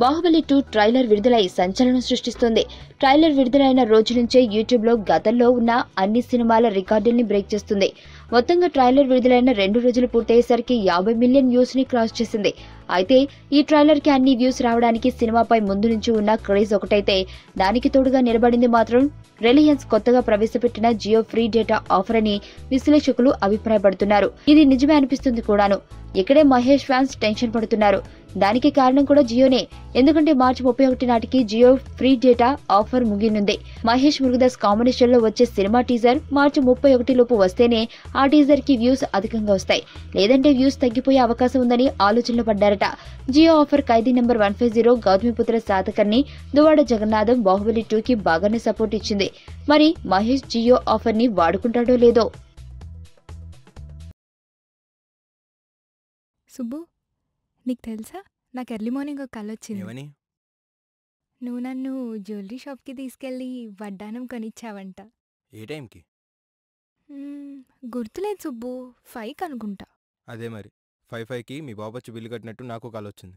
Baahubali 2 trailer విడుదలై సంచలనం సృష్టిస్తోంది. ట్రైలర్ విడుదలైన రోజు నుంచే యూట్యూబ్లో గతంలో ఉన్న అన్ని సినిమాల రికార్డుల్ని బ్రేక్ చేస్తుంది. మొత్తంగా ట్రైలర్ విడుదలైన 2 రోజులు పూర్తయ్యేసరికి 50 మిలియన్ వ్యూస్ ని క్రాస్ చేసింది. అయితే ఈ ట్రైలర్ కి అన్ని వ్యూస్ రావడానికి సినిమాపై ముందు నుంచి ఉన్న క్రేజ్ ఒకటైతే, దానికి తోడుగా నిలబడింది మాత్రం రిలయన్స్ కొత్తగా ప్రవేశపెట్టిన జియో ఫ్రీ డేటా ఆఫర్ అని విశ్లేషకులు అభిప్రాయపడుతున్నారు. ఇది నిజమే అనిపిస్తుంది కూడాను. ఇక్కడే మహేష్ ఫ్యాన్స్ టెన్షన్ పడుతున్నారు. దానికి కారణం కూడా జియోనే. ఎందుకంటే మార్చి 31 నాటికి జియో ఫ్రీ డేటా ఆఫర్ ముగియనుంది. మహేష్ మురుగదాస్ కాంబినేషన్ లో వచ్చే సినిమా టీజర్ మార్చి 31 లోపు వస్తేనే ఆ టీజర్ కి వ్యూస్ అధికంగా వస్తాయి. లేదంటే వ్యూస్ తగ్గిపోయే అవకాశం ఉందని ఆలోచనలు పడ్డారట. జియో ఆఫర్ ఖైదీ నెంబర్ 150, గౌతమిపుత్ర శాతకర్ణి, దువ్వాడ జగన్నాథం బాహుబలి 2 కి బాగానే సపోర్ట్ ఇచ్చింది. మరి మహేష్ జియో ఆఫర్ ని వాడుకుంటాడో లేదో. సుబ్బు, నీకు తెలుసా, నాకు ఎర్లీ మార్నింగ్ ఒక కల వచ్చింది. నువ్వు నన్ను జ్యువెలరీ షాప్కి తీసుకెళ్ళి వడ్డానం కొనిచ్చావంట. ఏ టైంకి? గుర్తులేదు సుబ్బు, 5కి అనుకుంటా. అదే మరి 5కి మీ బాబొచ్చి బిల్లు కట్టినట్టు నాకు కాల్ వచ్చింది.